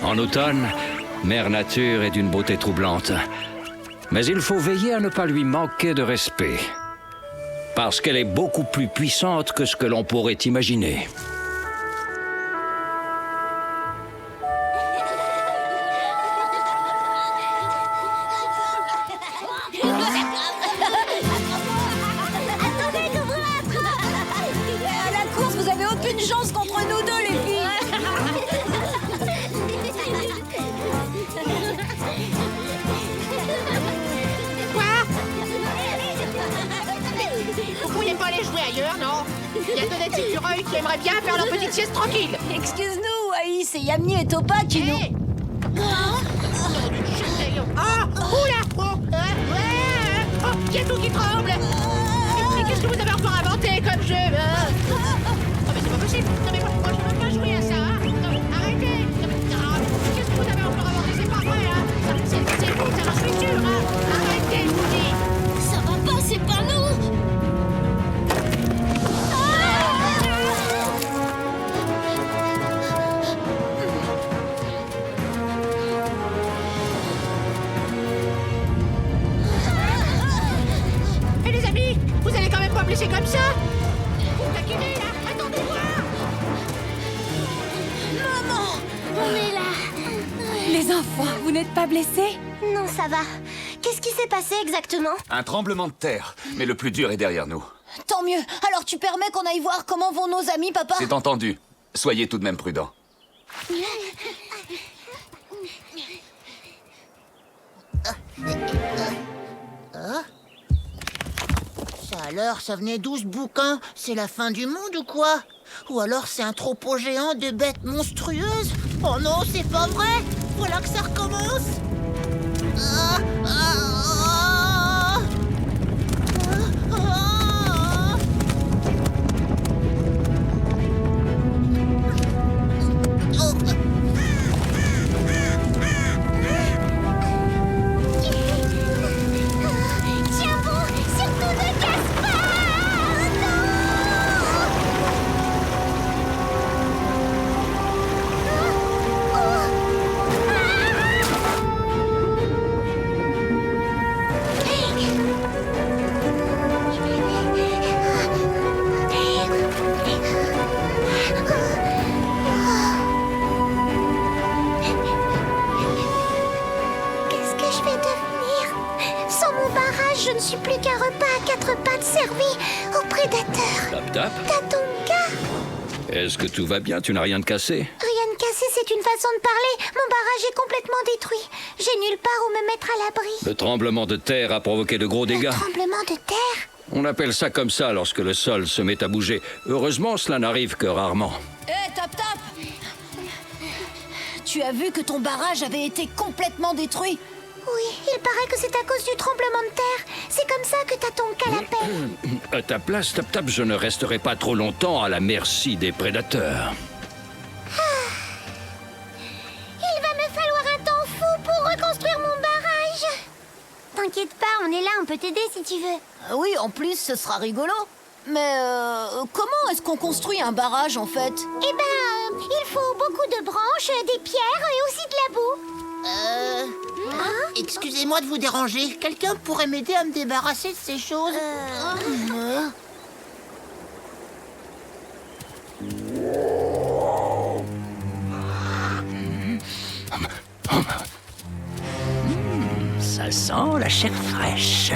En automne, Mère Nature est d'une beauté troublante. Mais il faut veiller à ne pas lui manquer de respect. Parce qu'elle est beaucoup plus puissante que ce que l'on pourrait imaginer. À la course, vous avez aucune chance contre nous deux, les filles. Vous pourriez pas aller jouer ailleurs, non? Il y a deux écureuils qui aimeraient bien faire leur petite sieste tranquille. Excuse-nous, Aïe, c'est Yamni et Topa qui nous... Ah! Oula! Oh! Oh! Il y a tout qui tremble! Mais qu'est-ce que vous avez encore inventé comme jeu? Oh, mais c'est pas possible! Non, mais moi je ne veux pas jouer à ça! Hein. Non, arrêtez! Non, mais, qu'est-ce que vous avez encore inventé? C'est pas vrai! Hein. C'est vous, ça j'en suis sûr! Hein. Arrêtez, je vous dis! Ça va pas, c'est pas nous. Et les amis, vous allez quand même pas me laisser comme ça? Vous me taquinez là? Attendez voir! Maman, On est là. les enfants, vous n'êtes pas blessés? Non, ça va. Qu'est-ce qui s'est passé exactement? Un tremblement de terre, mais le plus dur est derrière nous. Tant mieux. Alors tu permets qu'on aille voir comment vont nos amis, papa? C'est entendu. Soyez tout de même prudents. Ça alors, ça venait d'où ce bouquin? C'est la fin du monde ou quoi? Ou alors c'est un troupeau géant de bêtes monstrueuses? Oh non, c'est pas vrai! Voilà que ça recommence! Ah, ah, ah, ah, ah. Oh. Tiens bon, surtout ne casse pas! Qu'est-ce que je vais devenir? Sans mon barrage, je ne suis plus qu'un repas à quatre pattes servi aux prédateurs. Tap tap. Tatonka! Est-ce que tout va bien? Tu n'as rien de cassé? Rien de cassé, c'est une façon de parler. Mon barrage est complètement détruit. J'ai nulle part où me mettre à l'abri. Le tremblement de terre a provoqué de gros dégâts. Tremblement de terre? On appelle ça comme ça lorsque le sol se met à bouger. Heureusement, cela n'arrive que rarement. Hé, Tap Tap! Tu as vu que ton barrage avait été complètement détruit? Oui, il paraît que c'est à cause du tremblement de terre. C'est comme ça que Tatonka l'appelle. À ta place, Tap Tap, je ne resterai pas trop longtemps à la merci des prédateurs. Il va me falloir un temps fou pour reconstruire mon barrage. T'inquiète pas, on est là, on peut t'aider si tu veux. Oui, en plus, ce sera rigolo. Mais comment est-ce qu'on construit un barrage, en fait? Eh ben, il faut beaucoup de branches, des pierres et aussi de la boue. Excusez-moi de vous déranger. Quelqu'un pourrait m'aider à me débarrasser de ces choses? Ça sent la chair fraîche.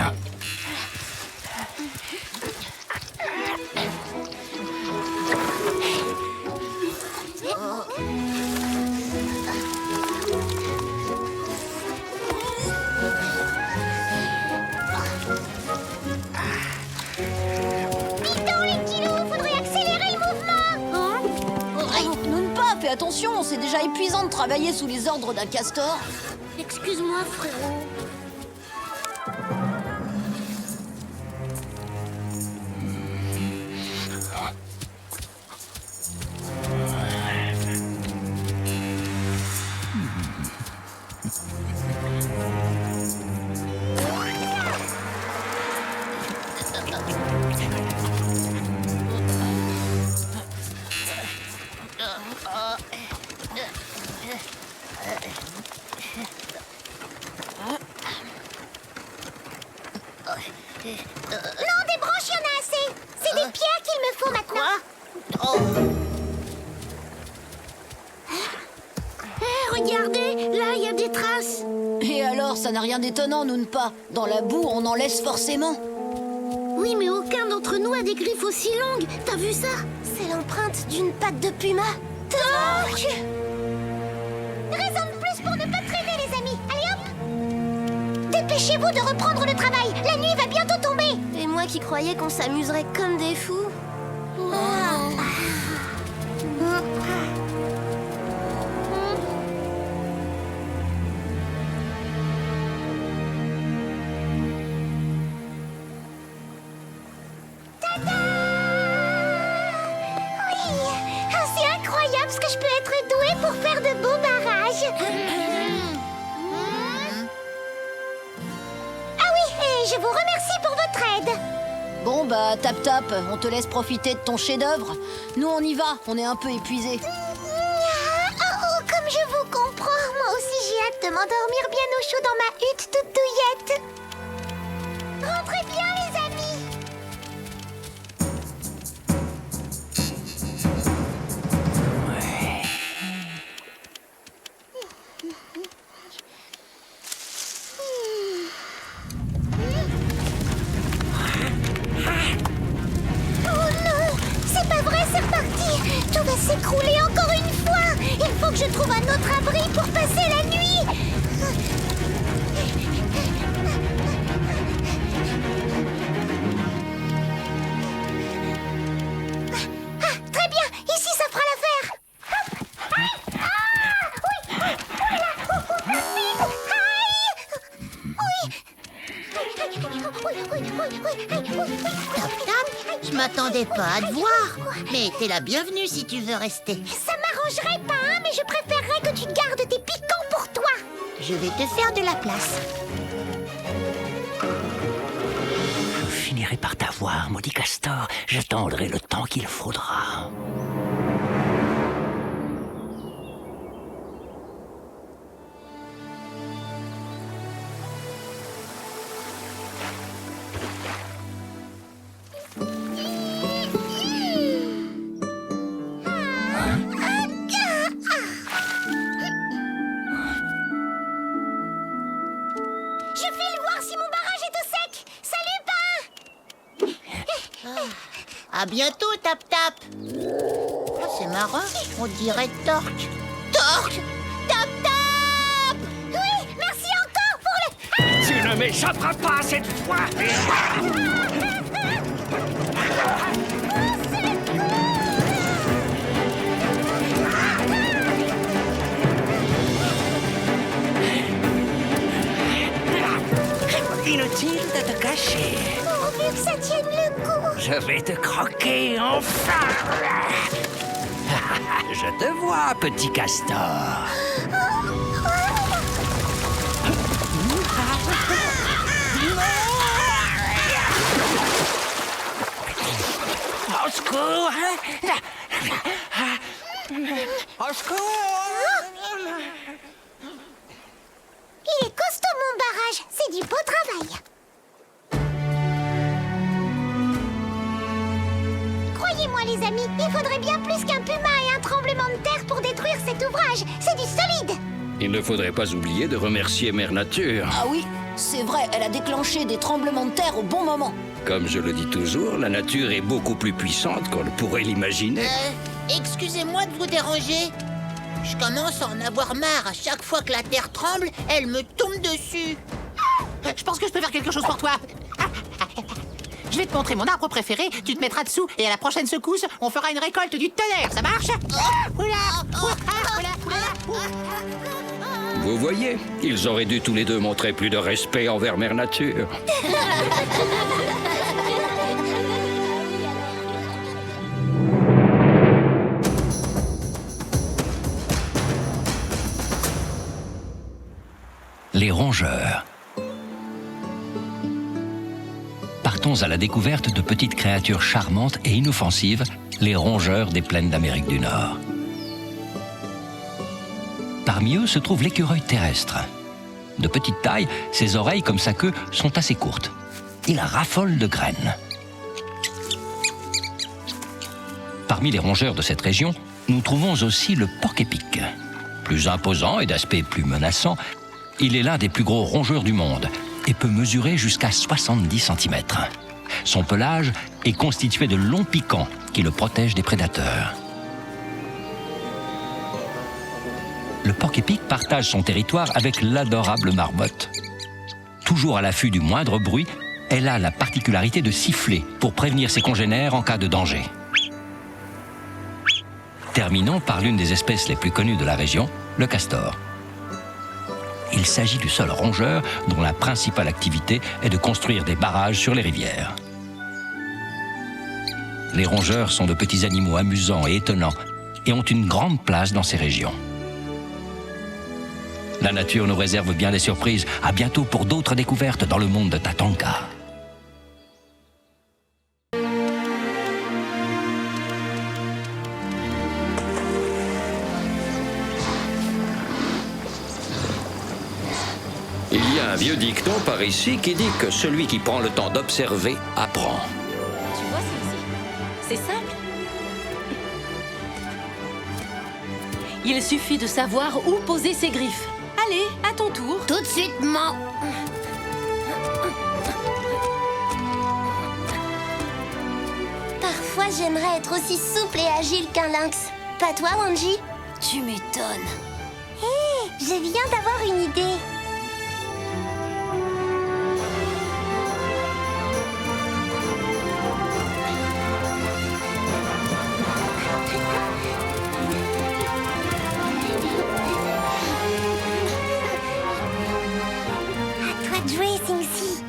Dis-donc les kilos, faudrait accélérer le mouvement. Non pas, fais attention, c'est déjà épuisant de travailler sous les ordres d'un castor. Excuse-moi, frérot. Regardez, là, il y a des traces. Et alors, ça n'a rien d'étonnant, nous ne pas. Dans la boue, on en laisse forcément. Oui, mais aucun d'entre nous a des griffes aussi longues. T'as vu ça? C'est l'empreinte d'une patte de puma. Torque! Raison de plus pour ne pas traîner, les amis. Allez, hop! Dépêchez-vous de reprendre le travail. La nuit va bientôt tomber. Et moi qui croyais qu'on s'amuserait comme des fous. C'est incroyable ce que je peux être douée pour faire de beaux barrages. Ah oui, et je vous remercie pour votre aide. Bon, bah, tap-tap, on te laisse profiter de ton chef-d'œuvre. Nous, on y va, on est un peu épuisés. Oh, comme je vous comprends. Moi aussi, j'ai hâte de m'endormir bien au chaud dans ma hutte toute douillette. Rentrez bien, les amis. Oh non, c'est pas vrai, c'est reparti. Tout va s'écrouler encore une fois. Il faut que je trouve un autre abri pour passer la nuit. Ah, très bien, ici ça fera l'affaire. Tap-tap, je m'attendais pas à te voir. Mais t'es la bienvenue si tu veux rester. Ça m'arrangerait pas, hein, mais je préférerais que tu gardes tes piquants pour toi. Je vais te faire de la place. Je finirai par t'avoir, maudit castor. J'attendrai le temps qu'il faudra. Je file voir si mon barrage est au sec. Salut, Pain. À bientôt, Tap-tap. Oh, c'est marrant, on dirait Torque. Torque! Tap-tap! Oui, merci encore pour le... Tu ne m'échapperas pas cette fois. Inutile de te cacher. Pourvu que ça tienne le coup. Je vais te croquer enfin. Je te vois, petit castor. Au secours! Au secours! Il est costaud, mon barrage. C'est du beau travail. Croyez-moi, les amis, il faudrait bien plus qu'un puma et un tremblement de terre pour détruire cet ouvrage. C'est du solide. Il ne faudrait pas oublier de remercier Mère Nature. Ah oui, c'est vrai, elle a déclenché des tremblements de terre au bon moment. Comme je le dis toujours, la nature est beaucoup plus puissante qu'on ne pourrait l'imaginer. Excusez-moi de vous déranger. Je commence à en avoir marre. À chaque fois que la terre tremble, elle me tombe dessus. Je pense que je peux faire quelque chose pour toi. Je vais te montrer mon arbre préféré, tu te mettras dessous et à la prochaine secousse, on fera une récolte du tonnerre, ça marche? Oula, oula, oula. Vous voyez, ils auraient dû tous les deux montrer plus de respect envers Mère Nature. Les rongeurs. Partons à la découverte de petites créatures charmantes et inoffensives, les rongeurs des plaines d'Amérique du Nord. Parmi eux se trouve l'écureuil terrestre. De petite taille, ses oreilles comme sa queue sont assez courtes. Il raffole de graines. Parmi les rongeurs de cette région, nous trouvons aussi le porc-épic. Plus imposant et d'aspect plus menaçant, il est l'un des plus gros rongeurs du monde et peut mesurer jusqu'à 70 cm. Son pelage est constitué de longs piquants qui le protègent des prédateurs. Le porc-épic partage son territoire avec l'adorable marmotte. Toujours à l'affût du moindre bruit, elle a la particularité de siffler pour prévenir ses congénères en cas de danger. Terminons par l'une des espèces les plus connues de la région, le castor. Il s'agit du seul rongeur dont la principale activité est de construire des barrages sur les rivières. Les rongeurs sont de petits animaux amusants et étonnants et ont une grande place dans ces régions. La nature nous réserve bien des surprises. À bientôt pour d'autres découvertes dans le monde de Tatanka. Il y a un vieux dicton par ici qui dit que celui qui prend le temps d'observer apprend. Tu vois, c'est simple. Il suffit de savoir où poser ses griffes. Allez, à ton tour. Tout de suite, maman. Parfois, j'aimerais être aussi souple et agile qu'un lynx. Pas toi, Wanji? Tu m'étonnes. Hé, je viens d'avoir une idée. À toi de jouer, Sing-Si.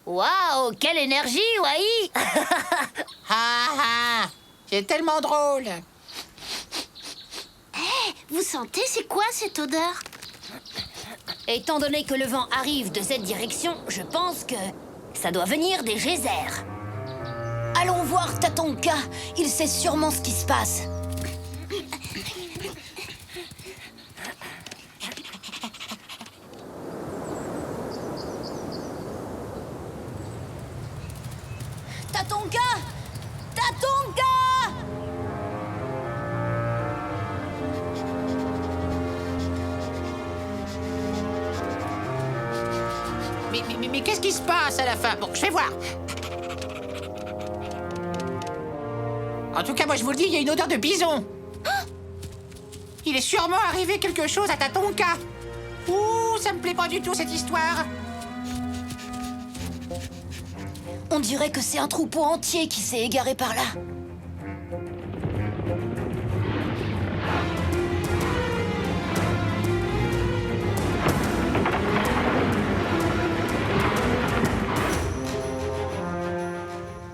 Waouh, quelle énergie, Wai! Ah, c'est tellement drôle. Vous sentez, c'est quoi cette odeur? Étant donné que le vent arrive de cette direction, je pense que ça doit venir des geysers. Allons voir Tatanka, il sait sûrement ce qui se passe. Tatanka! Tatanka! Mais qu'est-ce qui se passe à la fin? Bon, je vais voir. En tout cas, moi, je vous le dis, il y a une odeur de bison. Il est sûrement arrivé quelque chose à Tatanka. Ouh, ça me plaît pas du tout, cette histoire. On dirait que c'est un troupeau entier qui s'est égaré par là.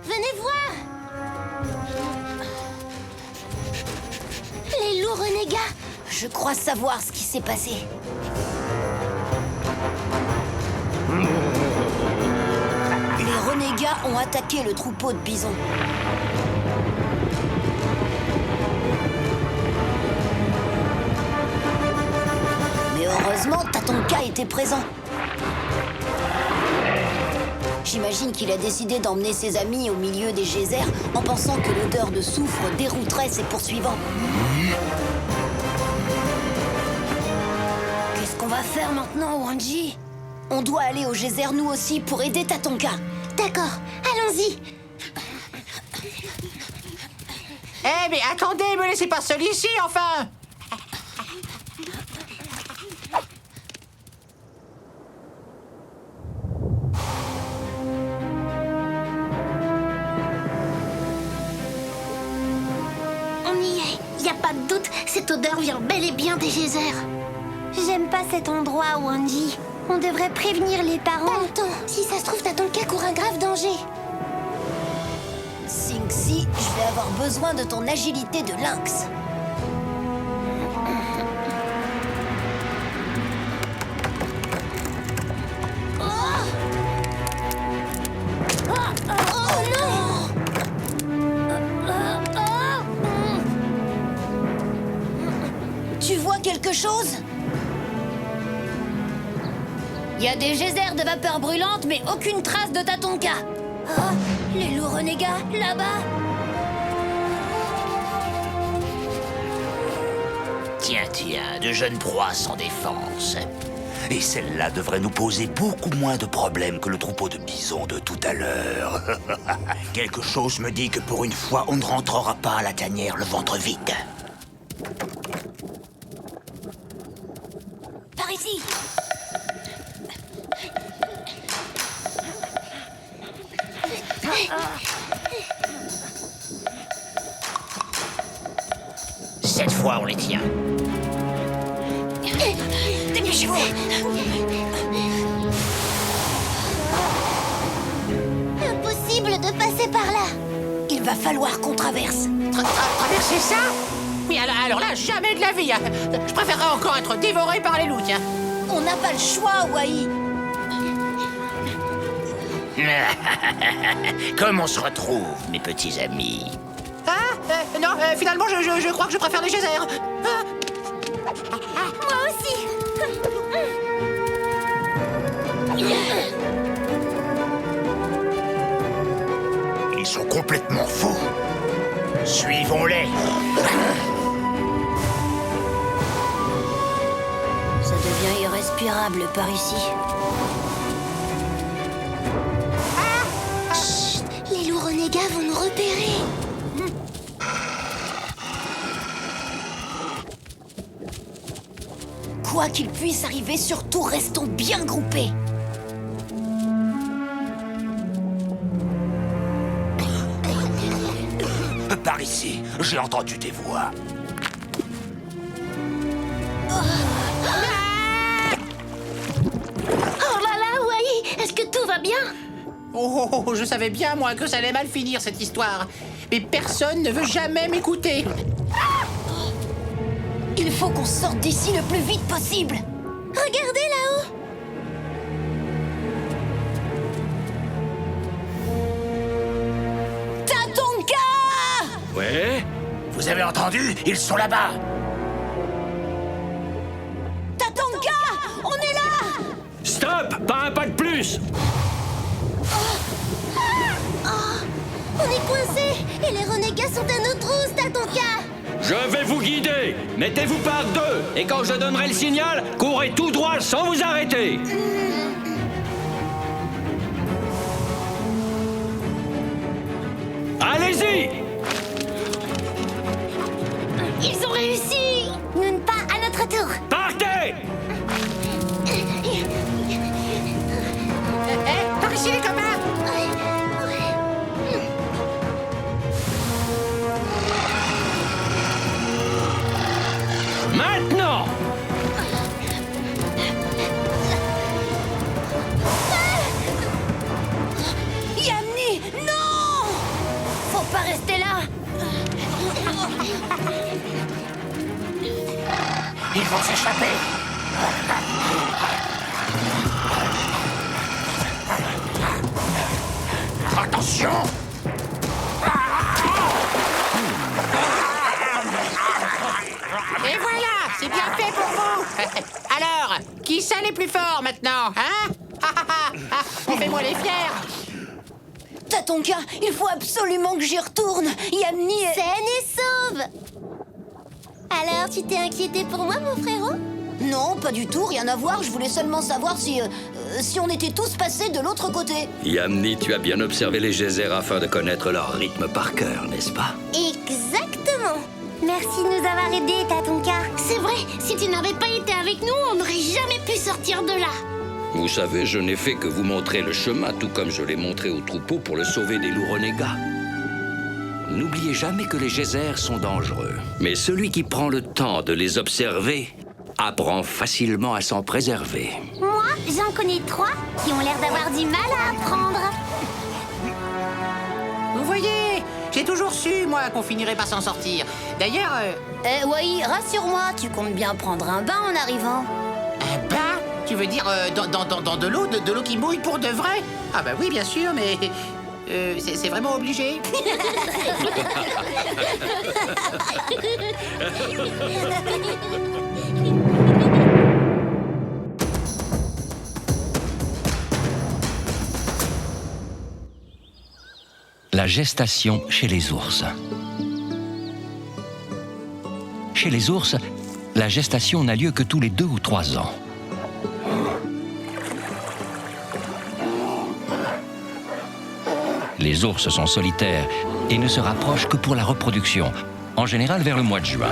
Venez voir! Les loups renégats! Je crois savoir ce qui s'est passé. Les renégats ont attaqué le troupeau de bisons. Mais heureusement, Tatanka était présent. J'imagine qu'il a décidé d'emmener ses amis au milieu des geysers en pensant que l'odeur de soufre dérouterait ses poursuivants. Qu'est-ce qu'on va faire maintenant, Wanji? On doit aller au geyser nous aussi pour aider Tatanka. D'accord, allons-y! Eh, mais attendez, me laissez pas seul ici, enfin! On y est, y a pas de doute, cette odeur vient bel et bien des geysers. J'aime pas cet endroit, Wanji. On devrait prévenir les parents. Pas le temps. Si ça se trouve, Tatanka court un grave danger. Sing-Si, je vais avoir besoin de ton agilité de lynx. chose? Il y a des geysers de vapeur brûlante, mais aucune trace de Tatonka. Oh, les loups renégats, là-bas. Tiens, de jeunes proies sans défense. Et celle-là devrait nous poser beaucoup moins de problèmes que le troupeau de bisons de tout à l'heure. Quelque chose me dit que pour une fois, on ne rentrera pas à la tanière le ventre vide. Par ici. Cette fois, on les tient. Dépêchez-vous. Impossible de passer par là. Il va falloir qu'on traverse. Traverser ça? Oui, alors là, jamais de la vie. Hein. Je préférerais encore être dévoré par les loups, tiens. On n'a pas le choix, Wai. Comme on se retrouve, mes petits amis. Non, finalement, je crois que je préfère les geysers. Moi aussi. Ils sont complètement fous. Suivons-les. Ça devient irrespirable par ici. Chut, les loups renégats vont nous repérer. Quoi qu'il puisse arriver, surtout restons bien groupés. Par ici, j'ai entendu des voix. Oh là là, Wai, est-ce que tout va bien? Oh, je savais bien, moi, que ça allait mal finir, cette histoire. Mais personne ne veut jamais m'écouter. Il faut qu'on sorte d'ici le plus vite possible. Regardez là-haut. Tatonka! Ouais? Vous avez entendu? Ils sont là-bas. Tatonka! On est là! Stop! Pas un pas de plus! On est coincés et les renégats sont à nos trousses, Tatonka. Je vais vous guider! Mettez-vous par deux! Et quand je donnerai le signal, courez tout droit sans vous arrêter! Allez-y! Ils ont réussi. Nous pas à notre tour. Partez! Par ici, les copains. Maintenant! Yamni, non! Faut pas rester là! Ils vont s'échapper. Attention! Et voilà, c'est bien fait pour vous. Alors, qui ça les plus forts maintenant, hein? On fait moi les fiers. Tatonka, il faut absolument que j'y retourne. Yamni est... Saine et sauve. Alors, tu t'es inquiété pour moi, mon frérot? Non, pas du tout, rien à voir. Je voulais seulement savoir si on était tous passés de l'autre côté. Yamni, tu as bien observé les geysers afin de connaître leur rythme par cœur, n'est-ce pas? Exactement. Merci de nous avoir aidés, Tatonka. C'est vrai, si tu n'avais pas été avec nous, on n'aurait jamais pu sortir de là. Vous savez, je n'ai fait que vous montrer le chemin, tout comme je l'ai montré au troupeau pour le sauver des loups renégats. N'oubliez jamais que les geysers sont dangereux. Mais celui qui prend le temps de les observer apprend facilement à s'en préserver. Moi, j'en connais 3 qui ont l'air d'avoir du mal à apprendre. Vous voyez, j'ai toujours su, moi, qu'on finirait par s'en sortir. D'ailleurs, Wai, rassure-moi, tu comptes bien prendre un bain en arrivant. un bain? Tu veux dire dans de l'eau qui mouille pour de vrai? Ah bah oui, bien sûr, mais C'est vraiment obligé? La gestation chez les ours. Chez les ours, la gestation n'a lieu que tous les 2 ou 3 ans. Les ours sont solitaires et ne se rapprochent que pour la reproduction, en général vers le mois de juin.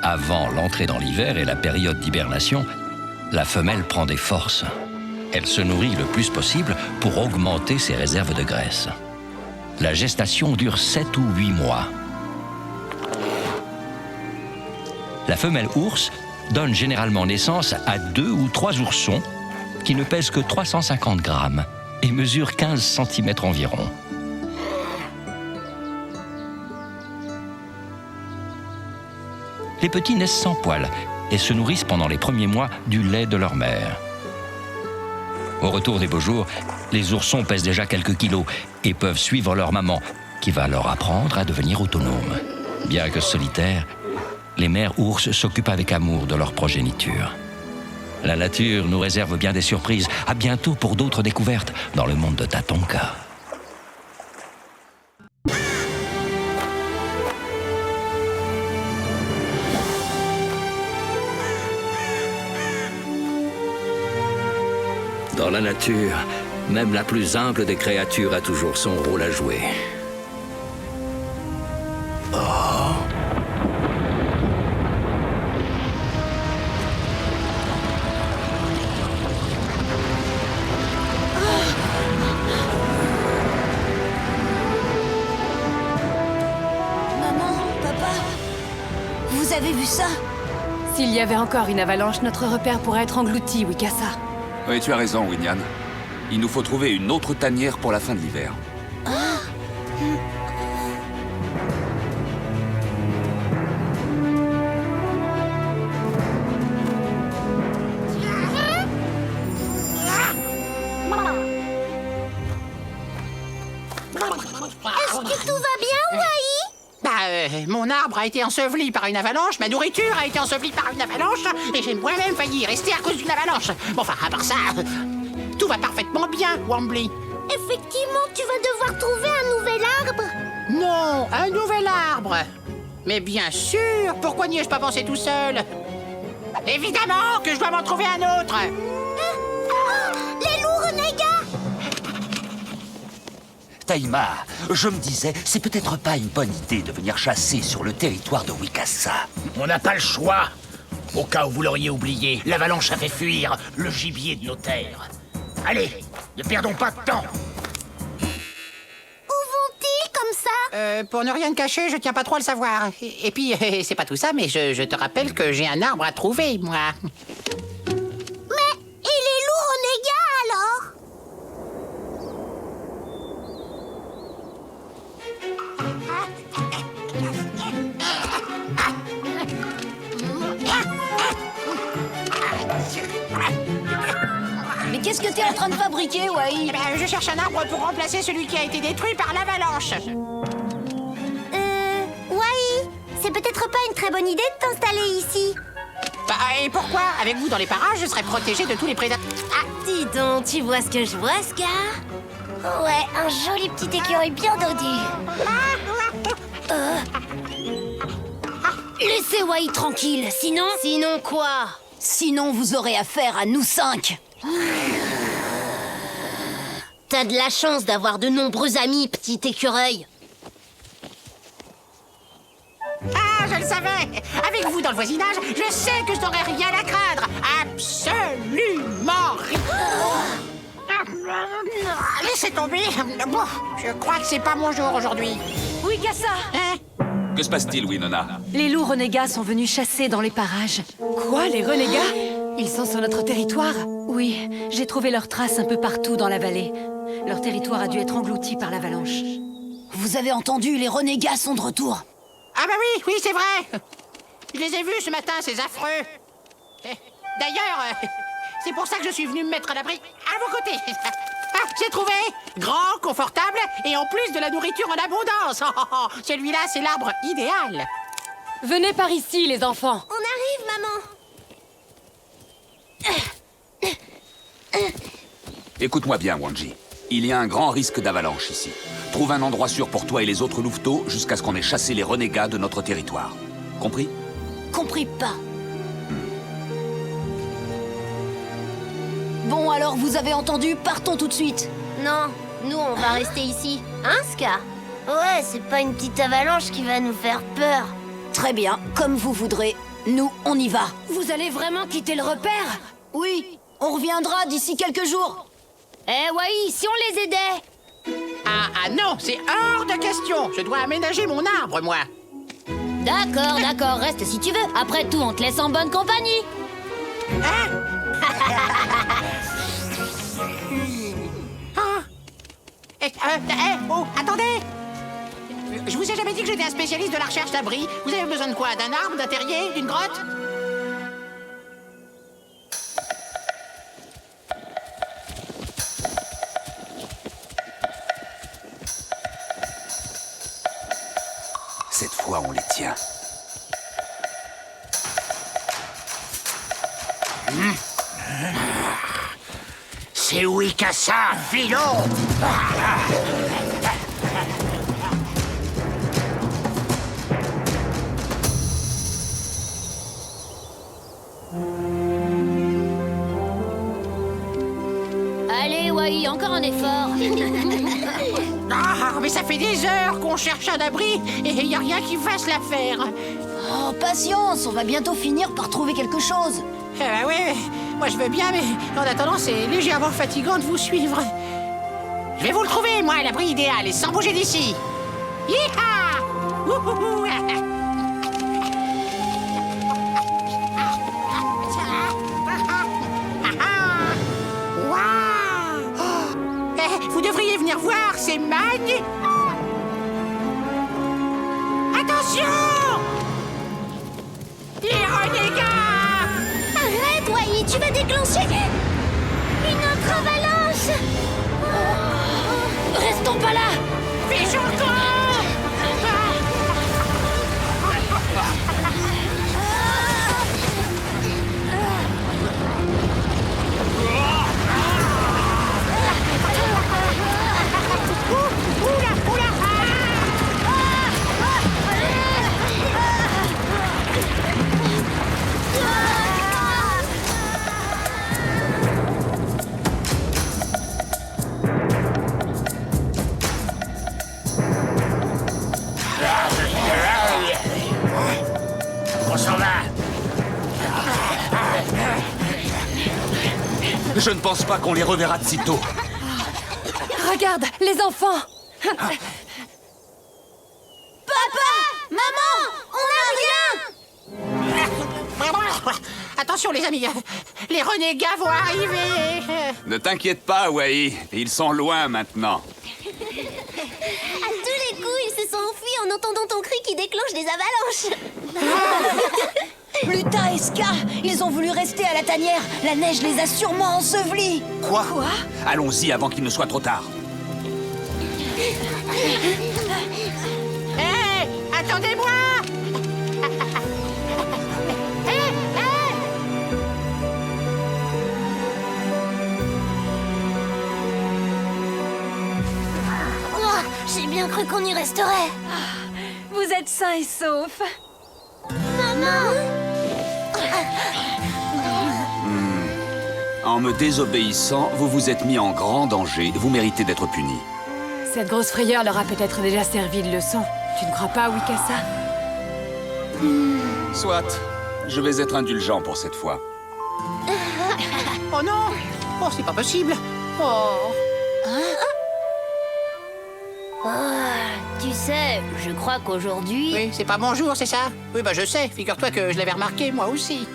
Avant l'entrée dans l'hiver et la période d'hibernation, la femelle prend des forces. Elle se nourrit le plus possible pour augmenter ses réserves de graisse. La gestation dure 7 ou 8 mois. La femelle ours donne généralement naissance à 2 ou 3 oursons qui ne pèsent que 350 grammes et mesurent 15 cm environ. Les petits naissent sans poils et se nourrissent pendant les premiers mois du lait de leur mère. Au retour des beaux jours, les oursons pèsent déjà quelques kilos et peuvent suivre leur maman, qui va leur apprendre à devenir autonomes. Bien que solitaires, les mères ours s'occupent avec amour de leur progéniture. La nature nous réserve bien des surprises. À bientôt pour d'autres découvertes dans le monde de Tatonka. Dans la nature, même la plus humble des créatures a toujours son rôle à jouer. Maman, papa, vous avez vu ça? S'il y avait encore une avalanche, notre repère pourrait être englouti, Wikasa. Oui, tu as raison, Winyan. Il nous faut trouver une autre tanière pour la fin de l'hiver. Est-ce que tout va bien, Wai? Mon arbre a été enseveli par une avalanche, ma nourriture a été ensevelie par une avalanche, et j'ai moi-même failli y rester à cause d'une avalanche. Bon, enfin, à part ça, tout va parfaitement bien, Wambly. Effectivement, tu vas devoir trouver un nouvel arbre. Non, un nouvel arbre. Mais bien sûr, pourquoi n'y ai-je pas pensé tout seul? Évidemment que je dois m'en trouver un autre. Les loups renégats! Taïma, je me disais, c'est peut-être pas une bonne idée de venir chasser sur le territoire de Wikasa. On n'a pas le choix. Au cas où vous l'auriez oublié, l'avalanche a fait fuir le gibier de nos terres. Allez, ne perdons pas de temps. Où vont-ils comme ça? Pour ne rien te cacher, je tiens pas trop à le savoir. Et puis, c'est pas tout ça, mais je te rappelle que j'ai un arbre à trouver, moi. Mais, et les loups renégats alors? Mais qu'est-ce que t'es en train de fabriquer, Wai? Eh ben, je cherche un arbre pour remplacer celui qui a été détruit par l'avalanche. Wai, c'est peut-être pas une très bonne idée de t'installer ici. Bah, et pourquoi? Avec vous dans les parages, je serais protégé de tous les prédateurs. Ah, Dis donc, tu vois ce que je vois, Scar? Ouais, un joli petit écureuil bien dodu. Laissez Wai tranquille, sinon... Sinon quoi? Sinon, vous aurez affaire à nous 5. T'as de la chance d'avoir de nombreux amis, petit écureuil. Ah, je le savais! Avec vous dans le voisinage, je sais que je n'aurai rien à craindre! Absolument rien! Laissez tomber! Bon, je crois que c'est pas mon jour aujourd'hui. Wikasa! Hein? Que se passe-t-il, Winona? Les loups renégats sont venus chasser dans les parages. Quoi, les renégats? Ils sont sur notre territoire? Oui, j'ai trouvé leurs traces un peu partout dans la vallée. Leur territoire a dû être englouti par l'avalanche. Vous avez entendu, les renégats sont de retour. Ah bah oui, c'est vrai! Je les ai vus ce matin, ces affreux! D'ailleurs, C'est pour ça que je suis venu me mettre à l'abri à vos côtés. Ah, j'ai trouvé! Grand, confortable et en plus de la nourriture en abondance. Oh, oh, oh. Celui-là, c'est l'arbre idéal. Venez par ici, les enfants. On arrive, maman. Écoute-moi bien, Wanji. Il y a un grand risque d'avalanche ici. Trouve un endroit sûr pour toi et les autres louveteaux jusqu'à ce qu'on ait chassé les renégats de notre territoire. Compris? Compris pas. Bon, alors vous avez entendu, partons tout de suite. Non, nous, on va rester ici. Hein, Scar? Ouais, c'est pas une petite avalanche qui va nous faire peur. Très bien, comme vous voudrez. Nous, on y va. Vous allez vraiment quitter le repère? Oui, on reviendra d'ici quelques jours. Eh, Wai, si on les aidait? Ah non, c'est hors de question. Je dois aménager mon arbre, moi. D'accord, reste si tu veux. Après tout, on te laisse en bonne compagnie. Hein? Oh, attendez! Je vous ai jamais dit que j'étais un spécialiste de la recherche d'abri. Vous avez besoin de quoi? D'un arbre, d'un terrier, d'une grotte? Cette fois, on les tient. C'est Wikasa, Philo. Allez, Wai, encore un effort. Ah, mais ça fait des heures qu'on cherche un abri et il n'y a rien qui fasse l'affaire. Oh, patience, on va bientôt finir par trouver quelque chose. Eh ben oui, moi je veux bien, mais en attendant, c'est légèrement fatigant de vous suivre. Je vais vous le trouver, moi, l'abri idéal, et sans bouger d'ici. Hi-ha! Wouhouhou! Waouh! Vous devriez venir voir, c'est magnifique! Attention! Les renégats! Arrête, Wai, tu vas déclencher une autre avalanche. Restons pas là. Fiche encore! On s'en va. Je ne pense pas qu'on les reverra de sitôt. Regarde, les enfants. Papa! Maman! On a rien! Attention, les amis, les renégats vont arriver. Ne t'inquiète pas, Wai. Ils sont loin maintenant. À tous les coups, ils se sont enfuis en entendant ton cri qui déclenche des avalanches. Luta et Ska, ils ont voulu rester à la tanière. La neige les a sûrement ensevelis. Quoi? Allons-y avant qu'il ne soit trop tard. Hé! Attendez-moi! Oh, j'ai bien cru qu'on y resterait. Vous êtes sains et saufs. Maman! En me désobéissant, vous vous êtes mis en grand danger. Vous méritez d'être puni. Cette grosse frayeur leur a peut-être déjà servi de leçon. Tu ne crois pas, Wikasa? Soit. Je vais être indulgent pour cette fois. Oh non! Oh, c'est pas possible! Oh! Tu sais, je crois qu'aujourd'hui... Oui, c'est pas bonjour, c'est ça? Oui, bah je sais. Figure-toi que je l'avais remarqué, moi aussi.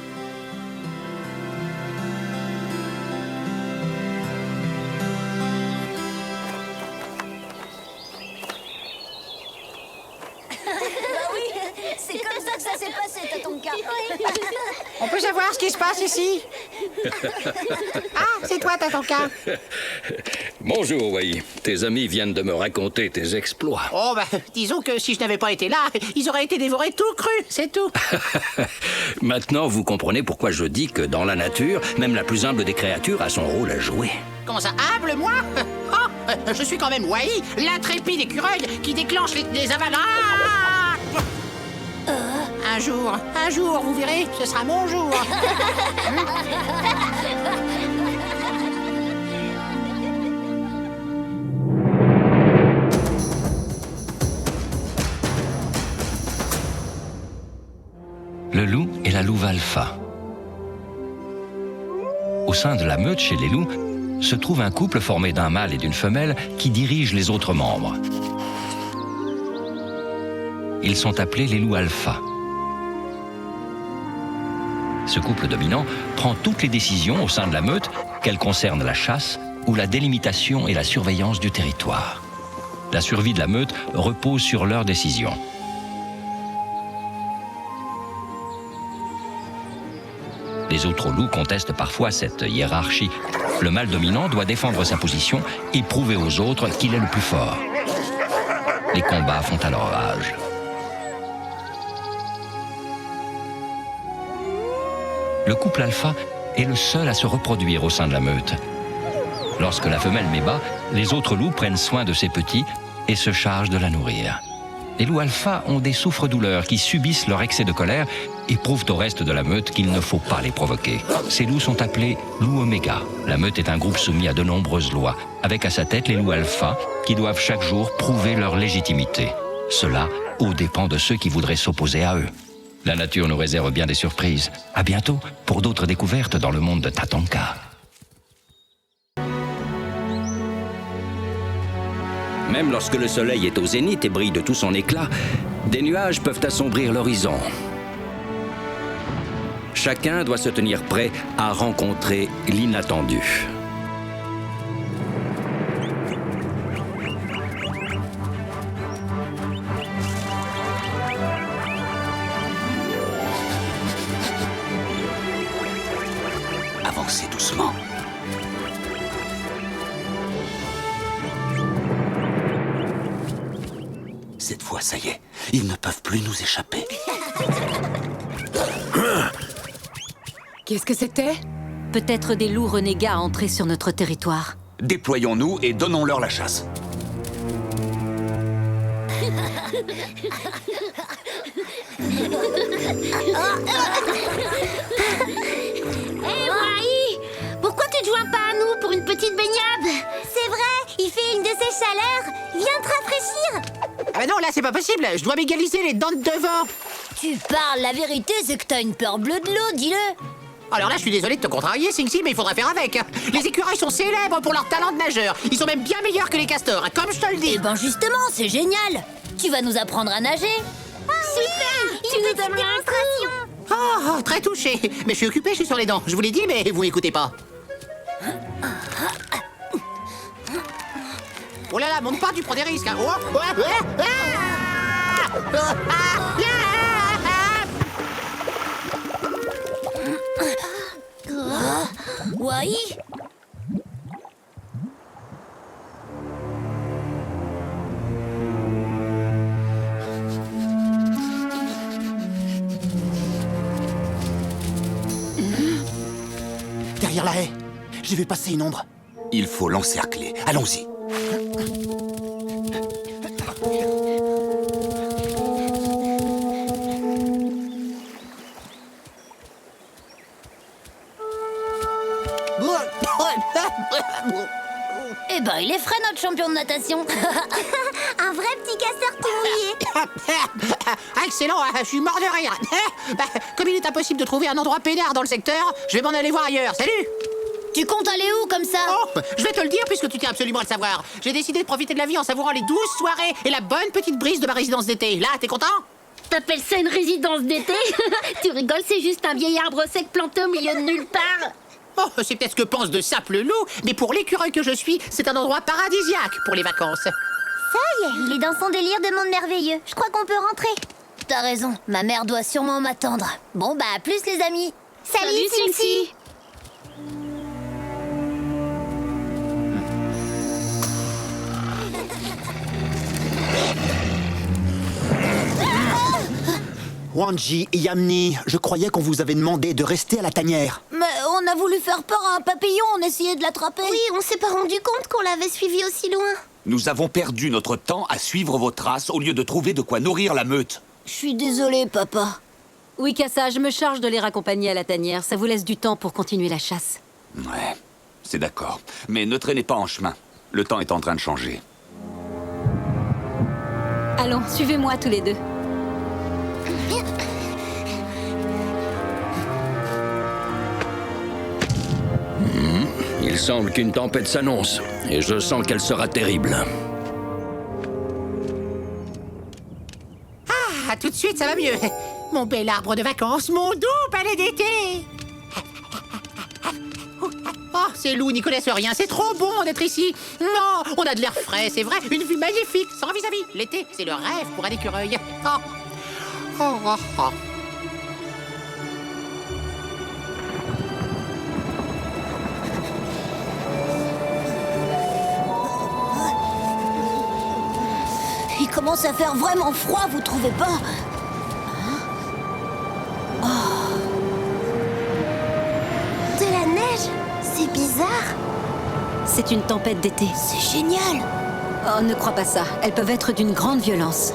C'est comme ça que ça s'est passé, Tatonka. On peut savoir ce qui se passe ici? Ah, c'est toi, Tatanka. Bonjour, Wai. Tes amis viennent de me raconter tes exploits. Oh, bah, disons que si je n'avais pas été là, ils auraient été dévorés tout crus, c'est tout. Maintenant, vous comprenez pourquoi je dis que dans la nature, même la plus humble des créatures a son rôle à jouer. Comment ça, humble, moi? Oh, je suis quand même Wai, l'intrépide écureuil qui déclenche les avalanches. Un jour, vous verrez, ce sera mon jour. Le loup et la louve alpha. Au sein de la meute chez les loups, se trouve un couple formé d'un mâle et d'une femelle qui dirige les autres membres. Ils sont appelés les loups alpha. Ce couple dominant prend toutes les décisions au sein de la meute, qu'elles concernent la chasse ou la délimitation et la surveillance du territoire. La survie de la meute repose sur leurs décisions. Les autres loups contestent parfois cette hiérarchie. Le mâle dominant doit défendre sa position et prouver aux autres qu'il est le plus fort. Les combats font alors rage. Le couple alpha est le seul à se reproduire au sein de la meute. Lorsque la femelle met bas, les autres loups prennent soin de ses petits et se chargent de la nourrir. Les loups alpha ont des souffres-douleurs qui subissent leur excès de colère et prouvent au reste de la meute qu'il ne faut pas les provoquer. Ces loups sont appelés loups oméga. La meute est un groupe soumis à de nombreuses lois, avec à sa tête les loups alpha qui doivent chaque jour prouver leur légitimité. Cela aux dépens de ceux qui voudraient s'opposer à eux. La nature nous réserve bien des surprises. À bientôt pour d'autres découvertes dans le monde de Tatanka. Même lorsque le soleil est au zénith et brille de tout son éclat, des nuages peuvent assombrir l'horizon. Chacun doit se tenir prêt à rencontrer l'inattendu. Avancez doucement. Cette fois, ça y est, ils ne peuvent plus nous échapper. Qu'est-ce que c'était? Peut-être des loups renégats entrés sur notre territoire. Déployons-nous et donnons-leur la chasse. Hé, Wai! Pourquoi tu te joins pas à nous pour une petite baignade? C'est vrai, il fait une de ces chaleurs. Viens te rafraîchir. Ah bah non, là, c'est pas possible. Je dois m'égaliser les dents de devant. Tu parles, la vérité, c'est que t'as une peur bleue de l'eau, dis-le. Alors là, je suis désolé de te contrarier, Sing-Si, mais il faudra faire avec. Les écureuils sont célèbres pour leur talent de nageur. Ils sont même bien meilleurs que les castors, hein, comme je te le dis. Eh ben justement, c'est génial. Tu vas nous apprendre à nager. Super! Une petite démonstration. Oh, très touché. Mais je suis occupé, je suis sur les dents. Je vous l'ai dit, mais vous m'écoutez pas. Oh là là, monte pas, tu prends des risques. Hein. Oh, Wai? derrière la haie. J'ai vu passer une ombre. Il faut l'encercler. Allons-y. Eh ben, il est frais, notre champion de natation. Un vrai petit castor tout mouillé. Ah, excellent, je suis mort de rire. Bah, comme il est impossible de trouver un endroit peinard dans le secteur, je vais m'en aller voir ailleurs. Salut! Tu comptes aller où, comme ça? Oh, je vais te le dire puisque tu tiens absolument à le savoir. J'ai décidé de profiter de la vie en savourant les douces soirées et la bonne petite brise de ma résidence d'été. Là, t'es content? T'appelles ça une résidence d'été? Tu rigoles, c'est juste un vieil arbre sec planté au milieu de nulle part. Oh, c'est peut-être ce que pense de Sape le loup, mais pour l'écureuil que je suis, c'est un endroit paradisiaque pour les vacances. Ça y est, il est dans son délire de monde merveilleux. Je crois qu'on peut rentrer. T'as raison, ma mère doit sûrement m'attendre. Bon, bah, à plus, les amis. Salut, Sing-Si. Wanji, Yamni, je croyais qu'on vous avait demandé de rester à la tanière. Mais on a voulu faire peur à un papillon, on essayait de l'attraper. Oui, on s'est pas rendu compte qu'on l'avait suivi aussi loin. Nous avons perdu notre temps à suivre vos traces au lieu de trouver de quoi nourrir la meute. Je suis désolée, papa. Oui, Kassa, je me charge de les raccompagner à la tanière. Ça vous laisse du temps pour continuer la chasse. Ouais, c'est d'accord. Mais ne traînez pas en chemin. Le temps est en train de changer. Allons, suivez-moi tous les deux. Il semble qu'une tempête s'annonce, et je sens qu'elle sera terrible. Ah, tout de suite, ça va mieux. Mon bel arbre de vacances, mon doux palais d'été. Oh, ces loups n'y connaissent rien, c'est trop bon d'être ici. Non, on a de l'air frais, c'est vrai, une vue magnifique, sans vis-à-vis. L'été, c'est le rêve pour un écureuil. Oh. Oh, oh, oh. Il commence à faire vraiment froid, vous trouvez pas? De la neige? C'est bizarre. C'est une tempête d'été. C'est génial. Oh, ne crois pas ça. Elles peuvent être d'une grande violence.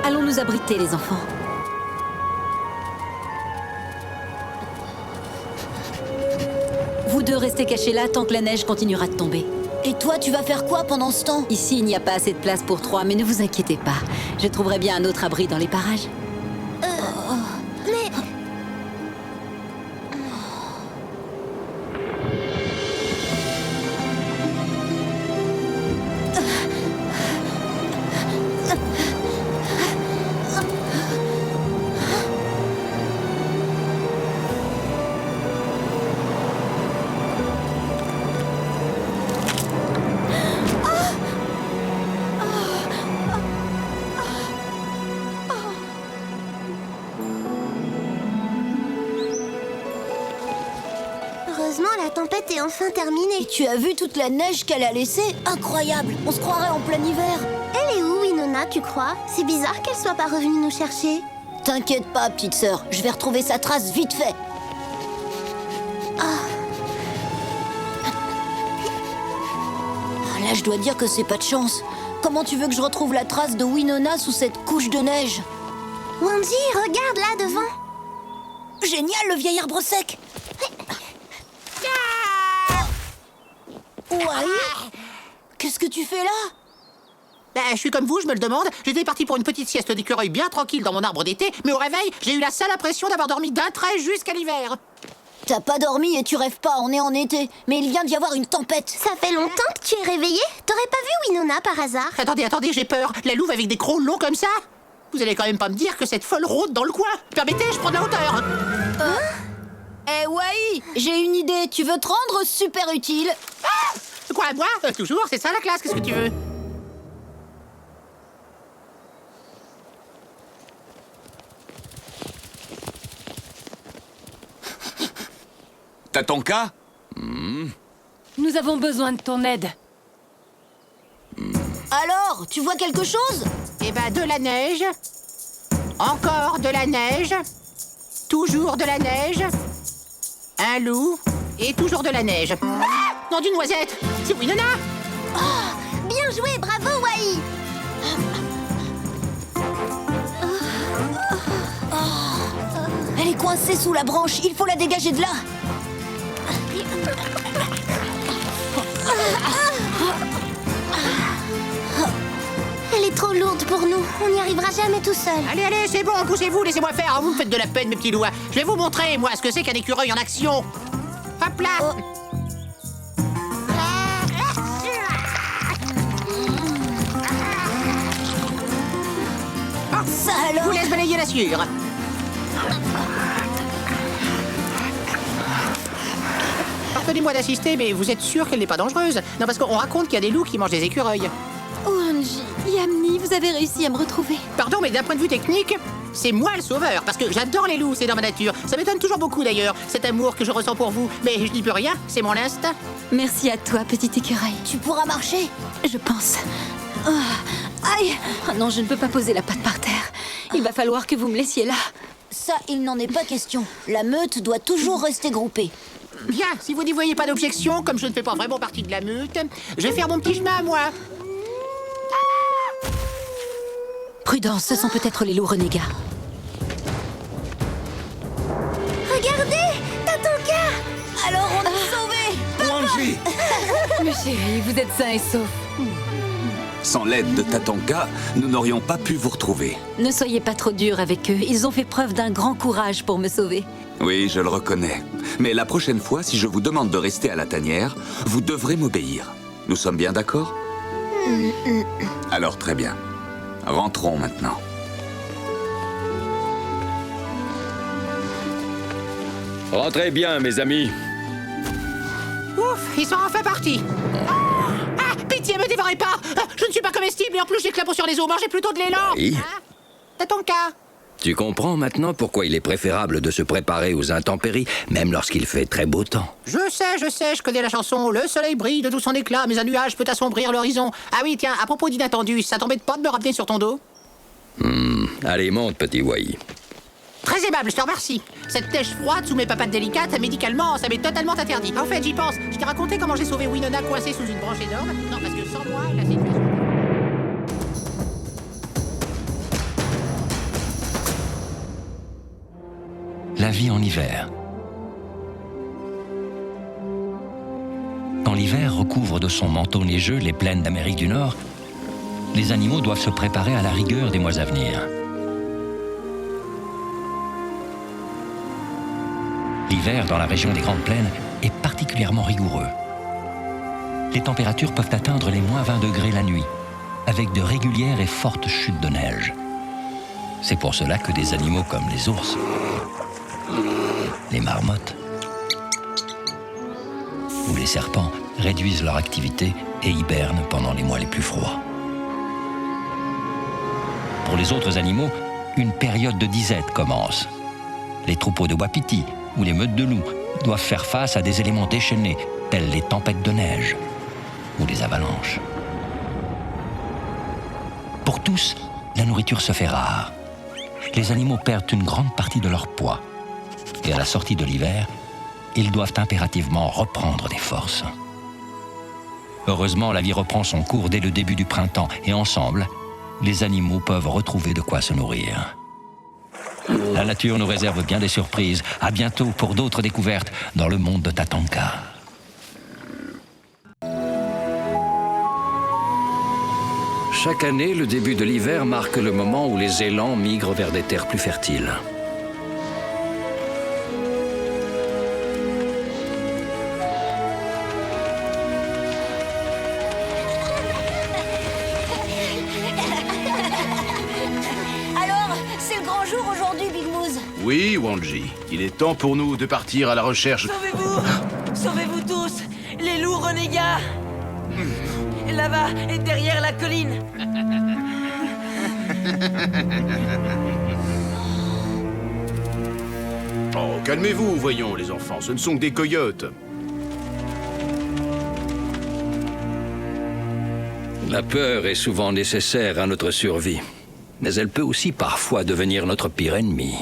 Allons nous abriter, les enfants. Vous deux restez cachés là tant que la neige continuera de tomber. Et toi, tu vas faire quoi pendant ce temps? Ici, il n'y a pas assez de place pour 3, mais ne vous inquiétez pas. Je trouverai bien un autre abri dans les parages. Mais... Heureusement, la tempête est enfin terminée. Et tu as vu toute la neige qu'elle a laissée? Incroyable. On se croirait en plein hiver. Elle est où, Winona, tu crois? C'est bizarre qu'elle soit pas revenue nous chercher. T'inquiète pas, petite sœur. Je vais retrouver sa trace vite fait. Là, je dois dire que c'est pas de chance. Comment tu veux que je retrouve la trace de Winona sous cette couche de neige? Wanji, regarde là devant. Génial, le vieil arbre sec. Ouais. Qu'est-ce que tu fais là? Ben, je suis comme vous, je me le demande. J'étais parti pour une petite sieste d'écureuil bien tranquille dans mon arbre d'été, mais au réveil, j'ai eu la sale impression d'avoir dormi d'un trait jusqu'à l'hiver. T'as pas dormi et tu rêves pas, on est en été. Mais il vient d'y avoir une tempête. Ça fait longtemps que tu es réveillé? T'aurais pas vu Winona par hasard? Attendez, j'ai peur. La louve avec des crocs longs comme ça? Vous allez quand même pas me dire que cette folle rôde dans le coin? Permettez, je prends de la hauteur. Eh ouais, j'ai une idée. Tu veux te rendre super utile? Ah! Quoi, moi? Toujours, c'est ça la classe, qu'est-ce que tu veux? T'as ton cas? Nous avons besoin de ton aide. Alors, tu vois quelque chose? Eh ben, de la neige. Encore de la neige. Toujours de la neige. Un loup. Et toujours de la neige. Ah! Non, d'une noisette. C'est Winona. Bien joué, bravo, Wai. Elle est coincée sous la branche. Il faut la dégager de là. Elle est trop lourde pour nous. On n'y arrivera jamais tout seul. Allez, c'est bon, poussez-vous, laissez-moi faire. Vous me faites de la peine, mes petits loups. Je vais vous montrer, moi, ce que c'est qu'un écureuil en action. Hop là. Ça alors? Je vous laisse balayer la sciure. Pardonnez-moi d'assister, mais vous êtes sûr qu'elle n'est pas dangereuse? Non, parce qu'on raconte qu'il y a des loups qui mangent des écureuils. Wanji, Yamni, vous avez réussi à me retrouver. Pardon, mais d'un point de vue technique, c'est moi le sauveur, parce que j'adore les loups, c'est dans ma nature. Ça m'étonne toujours beaucoup d'ailleurs, cet amour que je ressens pour vous. Mais je n'y peux rien, c'est mon instinct. Merci à toi, petit écureuil. Tu pourras marcher? Je pense. Oh, aïe! Oh non, je ne peux pas poser la patte par terre. Il va falloir que vous me laissiez là. Ça, il n'en est pas question. La meute doit toujours rester groupée. Bien, si vous n'y voyez pas d'objection, comme je ne fais pas vraiment partie de la meute, je vais faire mon petit chemin à moi. Prudence, ce sont peut-être les loups renégats. Regardez, Tatanka! Alors on est sauvés! Wanji! Mais chérie, vous êtes sain et sauf. Sans l'aide de Tatanka, nous n'aurions pas pu vous retrouver. Ne soyez pas trop dur avec eux. Ils ont fait preuve d'un grand courage pour me sauver. Oui, je le reconnais. Mais la prochaine fois, si je vous demande de rester à la tanière, vous devrez m'obéir. Nous sommes bien d'accord? Alors très bien. Rentrons maintenant. Rentrez bien, mes amis. Ouf, ils sont enfin partis. Ah, pitié, me dévorez pas. Je ne suis pas comestible et en plus j'ai clapot sur les os. Mangez plutôt de l'élan. Oui. Tatanka. Tu comprends maintenant pourquoi il est préférable de se préparer aux intempéries, même lorsqu'il fait très beau temps. Je sais, je connais la chanson. Le soleil brille de tout son éclat, mais un nuage peut assombrir l'horizon. Ah oui, tiens, à propos d'inattendu, ça t'embête pas de me ramener sur ton dos? Allez, monte, petit Wai. Très aimable, je te remercie. Cette neige froide sous mes papates délicates, médicalement, ça m'est totalement interdit. En fait, j'y pense. Je t'ai raconté comment j'ai sauvé Winona coincée sous une branche énorme. Non, parce que sans moi, la situation... La vie en hiver. Quand l'hiver recouvre de son manteau neigeux les plaines d'Amérique du Nord, les animaux doivent se préparer à la rigueur des mois à venir. L'hiver dans la région des Grandes Plaines est particulièrement rigoureux. Les températures peuvent atteindre les moins 20 degrés la nuit, avec de régulières et fortes chutes de neige. C'est pour cela que des animaux comme les ours, les marmottes ou les serpents réduisent leur activité et hibernent pendant les mois les plus froids. Pour les autres animaux, une période de disette commence. Les troupeaux de wapitis ou les meutes de loups doivent faire face à des éléments déchaînés, tels les tempêtes de neige ou les avalanches. Pour tous, la nourriture se fait rare. Les animaux perdent une grande partie de leur poids. Et à la sortie de l'hiver, ils doivent impérativement reprendre des forces. Heureusement, la vie reprend son cours dès le début du printemps et ensemble, les animaux peuvent retrouver de quoi se nourrir. La nature nous réserve bien des surprises. À bientôt pour d'autres découvertes dans le monde de Tatanka. Chaque année, le début de l'hiver marque le moment où les élans migrent vers des terres plus fertiles. Alors, c'est le grand jour aujourd'hui, Big Moose. Oui, Wanji. Il est temps pour nous de partir à la recherche... Sauvez-vous! Sauvez-vous tous! Les loups renégats! Là-bas, et derrière la colline! Oh, calmez-vous, voyons, les enfants. Ce ne sont que des coyotes. La peur est souvent nécessaire à notre survie, mais elle peut aussi parfois devenir notre pire ennemi.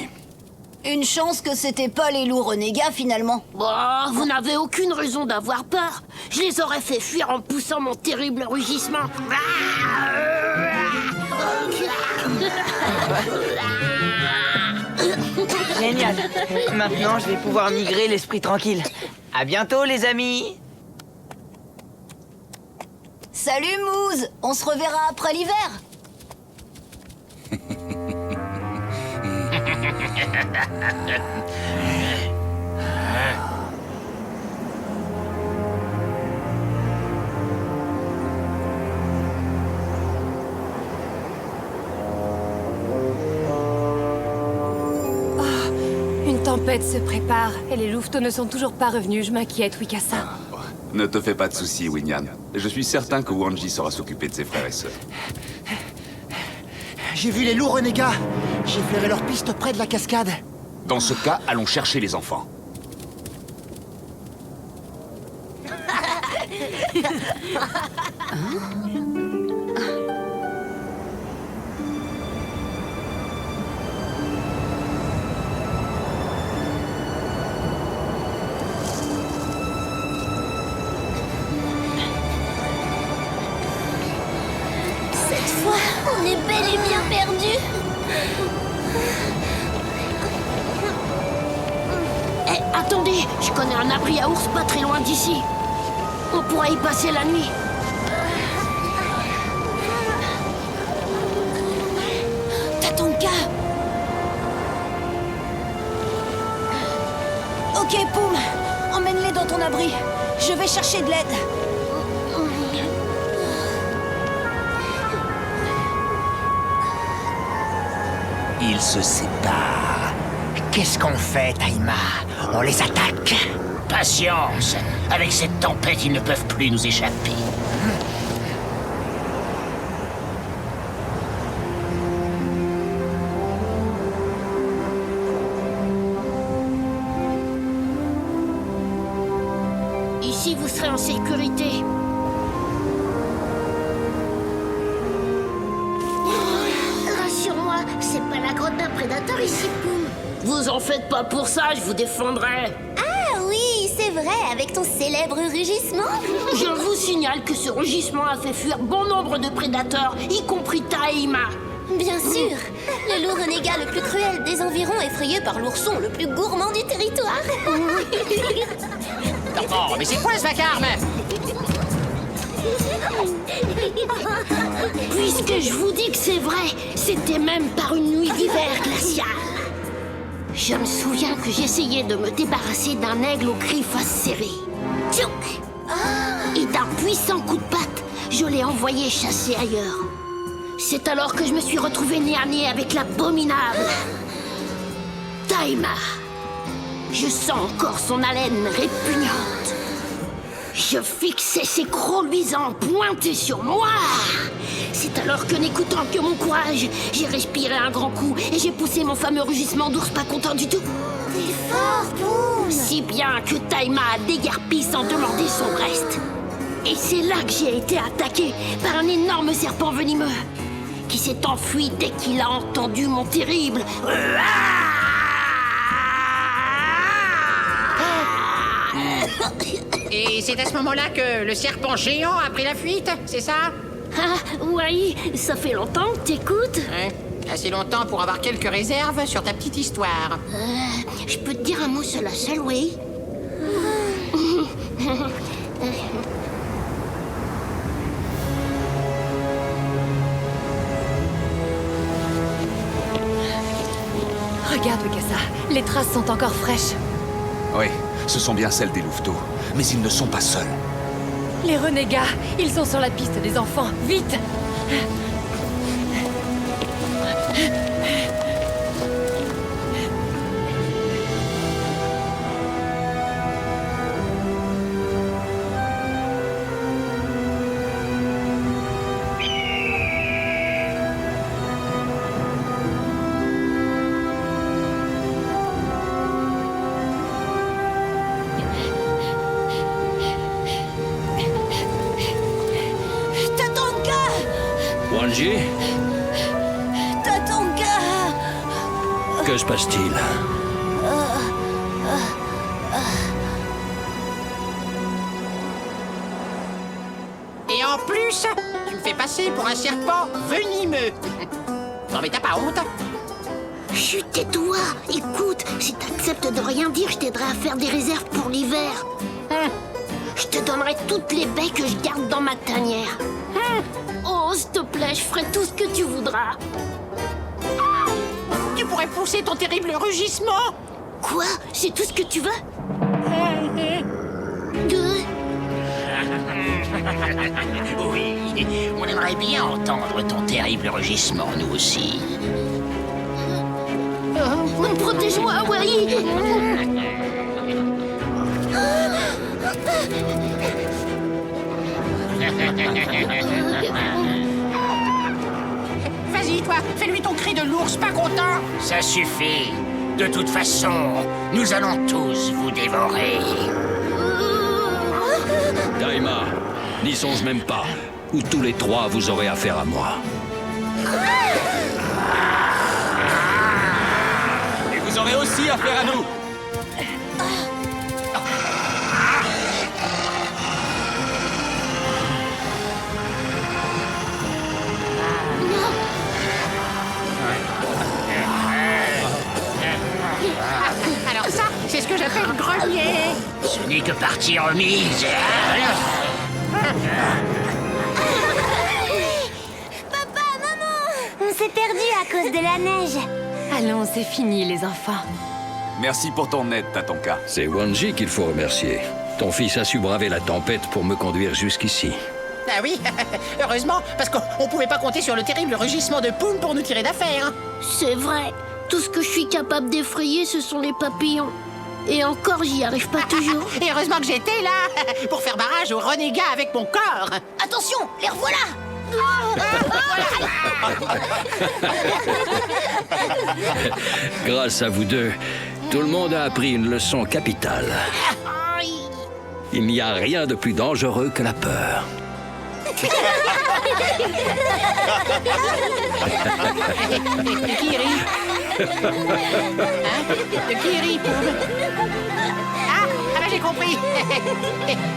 Une chance que c'était pas les loups renégats, finalement. Bah, vous n'avez aucune raison d'avoir peur. Je les aurais fait fuir en poussant mon terrible rugissement. Génial! Maintenant, je vais pouvoir migrer l'esprit tranquille. À bientôt, les amis! Salut, Moose. On se reverra après l'hiver. Une tempête se prépare et les louveteaux ne sont toujours pas revenus. Je m'inquiète, Wikasa. Ne te fais pas de soucis, Winyan. Je suis certain que Wanji saura s'occuper de ses frères et sœurs. J'ai vu les loups renégats. J'ai flairé leur piste près de la cascade. Dans ce cas, allons chercher les enfants. bel et bien perdu. Eh, attendez, je connais un abri à ours pas très loin d'ici. On pourra y passer la nuit. Tatonka! Ok, Poum, emmène-les dans ton abri. Je vais chercher de l'aide. Ils se séparent. Qu'est-ce qu'on fait, Taïma? On les attaque? Patience. Avec cette tempête, ils ne peuvent plus nous échapper. Ici, vous serez en sécurité. Rassure-moi, c'est pas la grotte d'un prédateur ici, Poum. Vous en faites pas pour ça, je vous défendrai. Ah oui, c'est vrai, avec ton célèbre rugissement. Je vous signale que ce rugissement a fait fuir bon nombre de prédateurs, y compris Taïma. Bien sûr, le loup renégat le plus cruel des environs, effrayé par l'ourson le plus gourmand du territoire. Oh, mais c'est quoi ce vacarme? Puisque je vous dis que c'est vrai, c'était même par une nuit d'hiver glaciale. Je me souviens que j'essayais de me débarrasser d'un aigle aux griffes acérées. Tchouk! Et d'un puissant coup de patte, je l'ai envoyé chasser ailleurs. C'est alors que je me suis retrouvé nez à nez avec l'abominable Taïma. Je sens encore son haleine répugnante. Je fixais ses crocs luisants pointés sur moi. C'est alors que, n'écoutant que mon courage, j'ai respiré un grand coup et j'ai poussé mon fameux rugissement d'ours pas content du tout. T'es fort, Poum. Si bien que Taïma a déguerpi sans demander son reste. Et c'est là que j'ai été attaqué par un énorme serpent venimeux qui s'est enfui dès qu'il a entendu mon terrible... Et c'est à ce moment-là que le serpent géant a pris la fuite, c'est ça? Ah, oui, ça fait longtemps que t'écoutes. Assez longtemps pour avoir quelques réserves sur ta petite histoire. Je peux te dire un mot sur la seule, oui. Regarde, Mikasa, les traces sont encore fraîches. Oui, ce sont bien celles des louveteaux. Mais ils ne sont pas seuls. Les renégats, ils sont sur la piste des enfants. Vite! Wanji, Tatonka! que se passe-t-il? Et en plus, tu me fais passer pour un serpent venimeux. Non mais t'as pas honte? Chut, tais-toi. Écoute, si t'acceptes de rien dire, je t'aiderai à faire des réserves pour l'hiver. Je te donnerai toutes les baies que je garde dans ma tanière. Oh, s'il te plaît, je ferai tout ce que tu voudras. Tu pourrais pousser ton terrible rugissement? Quoi? C'est tout ce que tu veux? Oui, on aimerait bien entendre ton terrible rugissement, nous aussi. Protège-moi, Wally. Vas-y, toi, fais-lui ton cri de l'ours pas content. Ça suffit. De toute façon, nous allons tous vous dévorer. Taïma, n'y songe même pas. Ou tous les trois, vous aurez affaire à moi. Et vous aurez aussi affaire à nous. fait que partie remise. Papa, maman! On s'est perdu à cause de la neige. Allons, c'est fini, les enfants. Merci pour ton aide, Tatonka. C'est Wanji qu'il faut remercier. Ton fils a su braver la tempête pour me conduire jusqu'ici. Ah oui, heureusement, parce qu'on pouvait pas compter sur le terrible rugissement de Poum pour nous tirer d'affaire. Hein. C'est vrai. Tout ce que je suis capable d'effrayer, ce sont les papillons. Et encore, j'y arrive pas toujours. Et heureusement que j'étais là pour faire barrage aux renégats avec mon corps. Attention, les revoilà! Grâce à vous deux, tout le monde a appris une leçon capitale. Il n'y a rien de plus dangereux que la peur. Qui rit? Hein? Qui rit, Poum? Ah bah j'ai compris.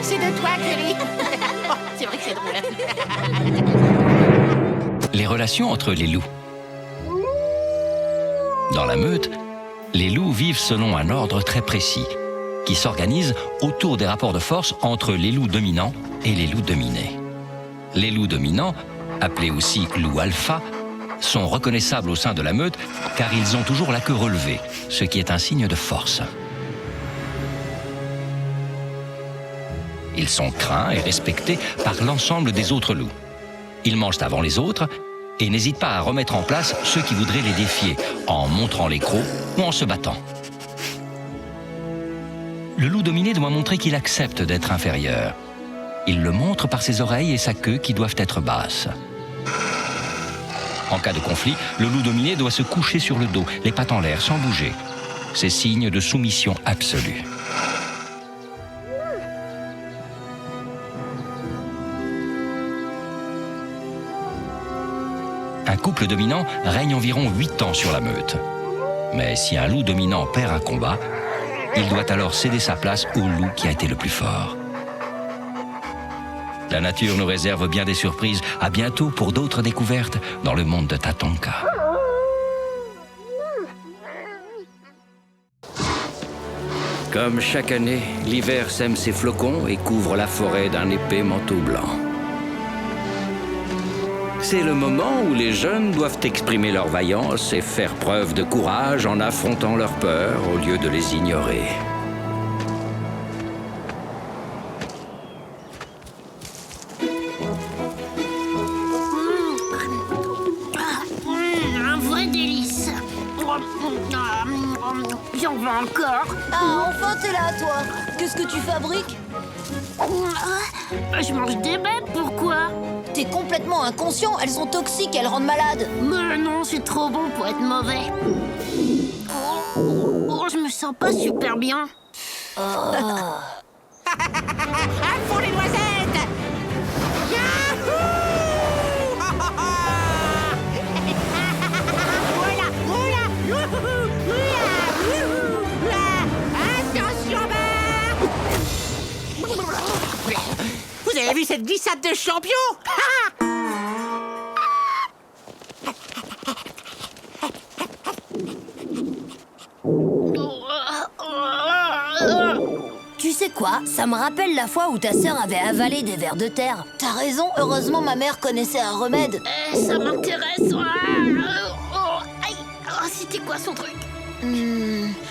C'est de toi qui rit. Oh, c'est vrai que c'est drôle. Les relations entre les loups. Dans la meute, les loups vivent selon un ordre très précis, qui s'organise autour des rapports de force entre les loups dominants et les loups dominés. Les loups dominants, appelés aussi loups alpha, sont reconnaissables au sein de la meute car ils ont toujours la queue relevée, ce qui est un signe de force. Ils sont craints et respectés par l'ensemble des autres loups. Ils mangent avant les autres et n'hésitent pas à remettre en place ceux qui voudraient les défier, en montrant les crocs ou en se battant. Le loup dominé doit montrer qu'il accepte d'être inférieur. Il le montre par ses oreilles et sa queue qui doivent être basses. En cas de conflit, le loup dominé doit se coucher sur le dos, les pattes en l'air, sans bouger. C'est signe de soumission absolue. Un couple dominant règne environ 8 ans sur la meute. Mais si un loup dominant perd un combat, il doit alors céder sa place au loup qui a été le plus fort. La nature nous réserve bien des surprises. À bientôt pour d'autres découvertes dans le monde de Tatonka. Comme chaque année, l'hiver sème ses flocons et couvre la forêt d'un épais manteau blanc. C'est le moment où les jeunes doivent exprimer leur vaillance et faire preuve de courage en affrontant leurs peurs au lieu de les ignorer. Un vrai délice. J'en veux encore. Ah, enfin t'es là, toi. Qu'est-ce que tu fabriques? Je mange des bêtes, pourquoi? T'es complètement inconscient, elles sont toxiques, elles rendent malade. Mais non, c'est trop bon pour être mauvais. Oh, je me sens pas super bien. À fond les noisettes! Yahoo! Voilà, voilà! Youhou! Attention, barre! Vous avez vu cette glissade de champion? Tu sais quoi? Ça me rappelle la fois où ta sœur avait avalé des vers de terre. T'as raison, heureusement ma mère connaissait un remède. Ça m'intéresse. Aïe. Oh, c'était quoi son truc?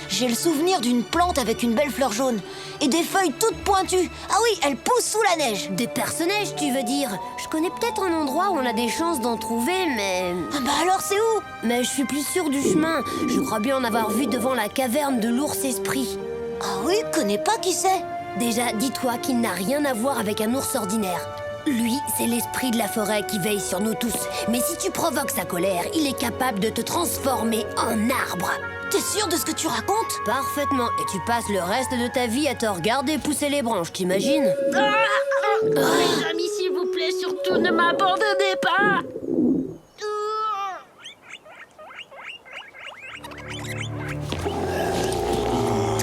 J'ai le souvenir d'une plante avec une belle fleur jaune et des feuilles toutes pointues. Ah oui, elle pousse sous la neige. Des perce-neige, tu veux dire? Je connais peut-être un endroit où on a des chances d'en trouver, mais... Ah bah alors c'est où? Mais je suis plus sûre du chemin. Je crois bien en avoir vu devant la caverne de l'ours esprit. Ah oui, connais pas qui c'est? Déjà, dis-toi qu'il n'a rien à voir avec un ours ordinaire. Lui, c'est l'esprit de la forêt qui veille sur nous tous. Mais si tu provoques sa colère, il est capable de te transformer en arbre. T'es sûr de ce que tu racontes? Parfaitement. Et tu passes le reste de ta vie à te regarder pousser les branches, t'imagines? Les amis, s'il vous plaît, surtout ne m'abandonnez pas.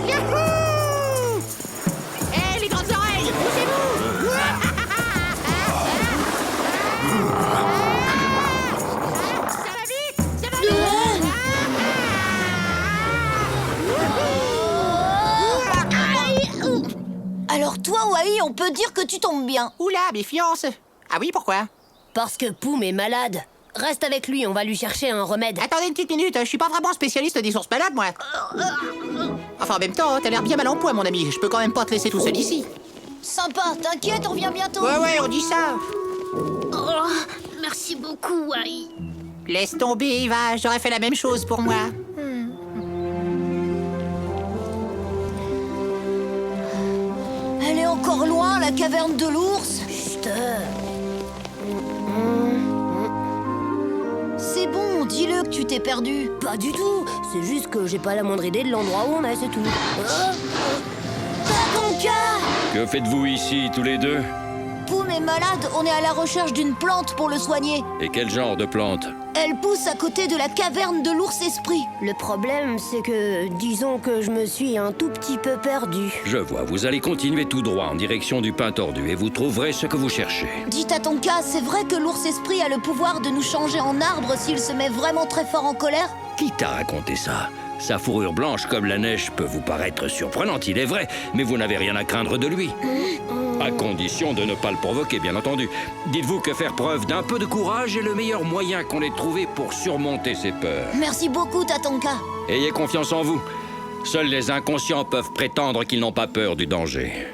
Yahoo! Eh, les grandes oreilles, poussez-vous! Ça va vite! Ça va vite! veut dire que tu tombes bien. Oula, méfiance. Ah oui, pourquoi? Parce que Poum est malade. Reste avec lui, on va lui chercher un remède. Attendez une petite minute, je suis pas vraiment spécialiste des ours malades, moi. Enfin, en même temps, t'as l'air bien mal en point, mon ami. Je peux quand même pas te laisser tout seul ici. Sympa, t'inquiète, on revient bientôt. Ouais, on dit ça. Oh, merci beaucoup, Wai. Laisse tomber, Eva, j'aurais fait la même chose pour moi. Elle est encore loin, la caverne de l'ours. Chut. C'est bon, dis-le que tu t'es perdu. Pas du tout, c'est juste que j'ai pas la moindre idée de l'endroit où on est, c'est tout. Tatonka! Que faites-vous ici, tous les deux? Poum est malade, on est à la recherche d'une plante pour le soigner. Et quel genre de plante? Elle pousse à côté de la caverne de l'ours esprit. Le problème, c'est que, disons que je me suis un tout petit peu perdu. Je vois, vous allez continuer tout droit en direction du Pin Tordu et vous trouverez ce que vous cherchez. Dis Tatonka, c'est vrai que l'ours esprit a le pouvoir de nous changer en arbre s'il se met vraiment très fort en colère? Qui t'a raconté ça? Sa fourrure blanche comme la neige peut vous paraître surprenante, il est vrai, mais vous n'avez rien à craindre de lui. À condition de ne pas le provoquer, bien entendu. Dites-vous que faire preuve d'un peu de courage est le meilleur moyen qu'on ait trouvé pour surmonter ses peurs. Merci beaucoup, Tatonka. Ayez confiance en vous. Seuls les inconscients peuvent prétendre qu'ils n'ont pas peur du danger.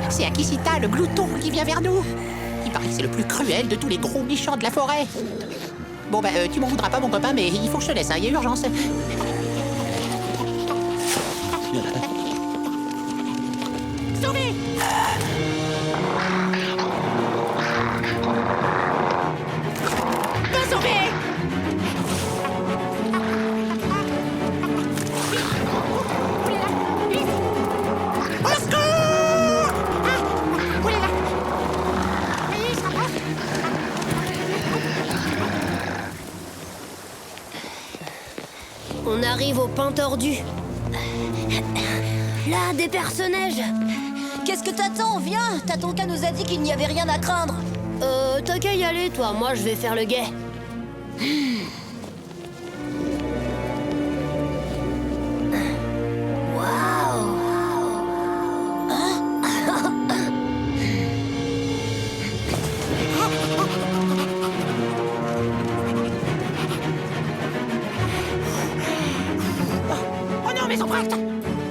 C'est Akisita, le glouton, qui vient vers nous. Il paraît que c'est le plus cruel de tous les gros méchants de la forêt. Bon, tu m'en voudras pas, mon copain, mais il faut que je te laisse, hein, il y a urgence. Sauvez! Pas sauvé! On arrive au Pin Tordu. Là, des personnages. Qu'est-ce que t'attends? Viens, Tatonka nous a dit qu'il n'y avait rien à craindre. T'as qu'à y aller, toi. Moi, je vais faire le guet.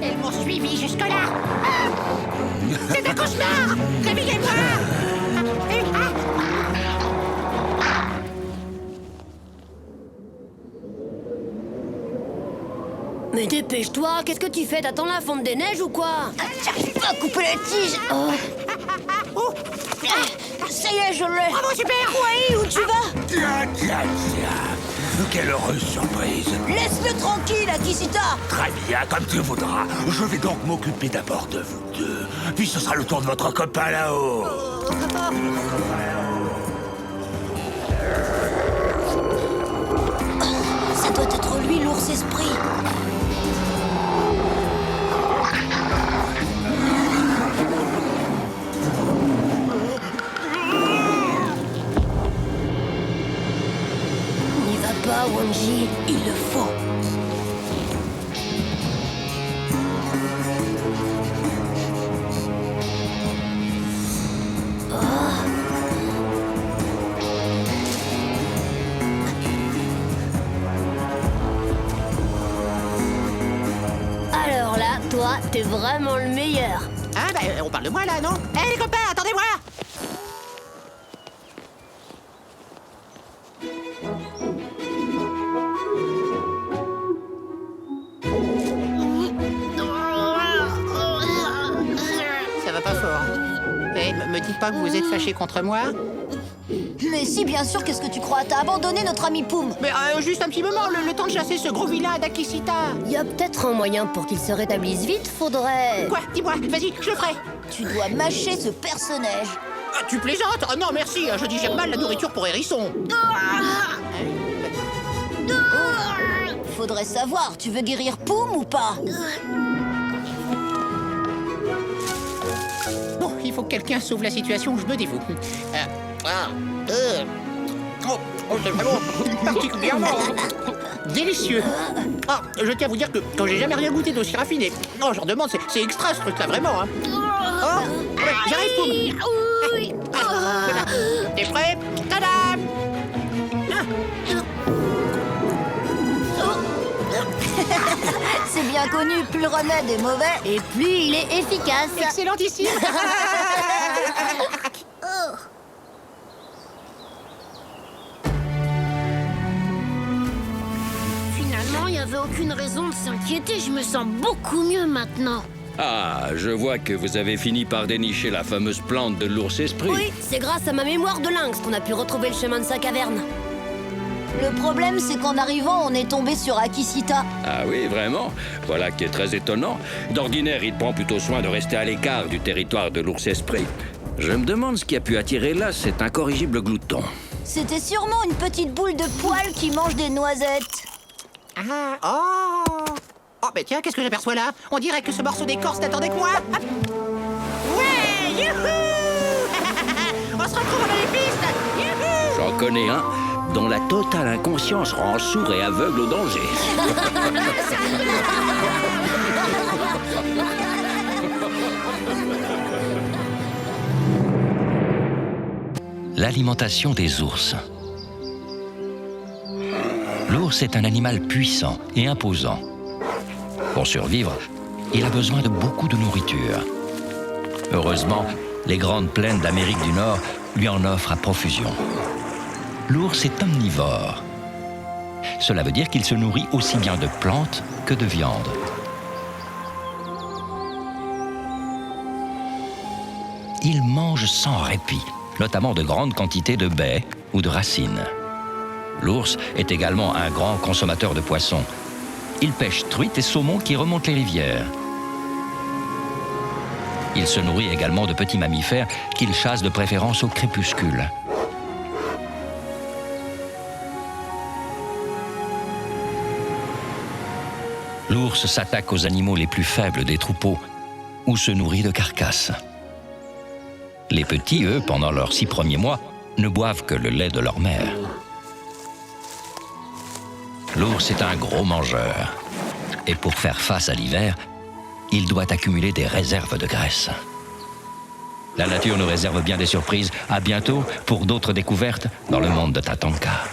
Elles m'ont suivi jusque-là. C'est un cauchemar. Réveillez-moi. Mais dépêche-toi, qu'est-ce que tu fais? T'attends la fonte des neiges ou quoi? J'arrive pas à couper la tige. Ça y est, je l'ai. Bravo, super. Oui, où tu vas? Tiens. Quelle heureuse surprise. Laisse-le tranquille, Akisita. Très bien, comme tu voudras. Je vais donc m'occuper d'abord de vous deux. Puis ce sera le tour de votre copain là-haut. Ça doit être lui, l'ours esprit. N'y va pas, Wanji, il le faut. Alors là, toi, t'es vraiment le meilleur. Ah, on parle de moi, là, non? Hé, les copains, attendez-moi. Ça va pas fort. Eh, me dites pas que vous êtes fâchés contre moi? Mais si, bien sûr, qu'est-ce que tu crois? T'as abandonné notre ami Poum. Mais juste un petit moment, le temps de chasser ce gros vilain d'Akisita. Y a peut-être un moyen pour qu'il se rétablisse vite, faudrait... Quoi? Dis-moi, vas-y, je le ferai. Tu dois mâcher ce personnage. Ah, tu plaisantes? Oh, non, merci, je digère mal la nourriture pour hérisson. Faudrait savoir, tu veux guérir Poum ou pas? il faut que quelqu'un sauve la situation ou je me dévoue. C'est vraiment particulièrement délicieux. Ah, je tiens à vous dire que quand j'ai jamais rien goûté d'aussi raffiné. Non, j'en demande, c'est extra ce truc-là, vraiment. Hein. Oh, ouais, j'arrive pour me... T'es prêt? Tadam! C'est bien connu, plus le remède est mauvais, et plus il est efficace. Excellentissime. Finalement, il n'y avait aucune raison de s'inquiéter. Je me sens beaucoup mieux maintenant. Ah, je vois que vous avez fini par dénicher la fameuse plante de l'ours esprit. Oui, c'est grâce à ma mémoire de lynx qu'on a pu retrouver le chemin de sa caverne. Le problème, c'est qu'en arrivant, on est tombé sur Akisita. Ah oui, vraiment? Voilà qui est très étonnant. D'ordinaire, il prend plutôt soin de rester à l'écart du territoire de l'ours esprit. Je me demande ce qui a pu attirer là cet incorrigible glouton. C'était sûrement une petite boule de poils qui mange des noisettes. Ah, oh! Oh, mais tiens, qu'est-ce que j'aperçois là? On dirait que ce morceau d'écorce n'attendait que moi. Hop. Ouais, youhou! On se retrouve dans les pistes. Youhou! J'en connais un dont la totale inconscience rend sourd et aveugle au danger. L'alimentation des ours. L'ours est un animal puissant et imposant. Pour survivre, il a besoin de beaucoup de nourriture. Heureusement, les grandes plaines d'Amérique du Nord lui en offrent à profusion. L'ours est omnivore. Cela veut dire qu'il se nourrit aussi bien de plantes que de viande. Il mange sans répit, notamment de grandes quantités de baies ou de racines. L'ours est également un grand consommateur de poissons. Il pêche truites et saumons qui remontent les rivières. Il se nourrit également de petits mammifères qu'il chasse de préférence au crépuscule. L'ours s'attaque aux animaux les plus faibles des troupeaux ou se nourrit de carcasses. Les petits, eux, pendant leurs 6 premiers mois, ne boivent que le lait de leur mère. L'ours est un gros mangeur. Et pour faire face à l'hiver, il doit accumuler des réserves de graisse. La nature nous réserve bien des surprises. À bientôt pour d'autres découvertes dans le monde de Tatanka.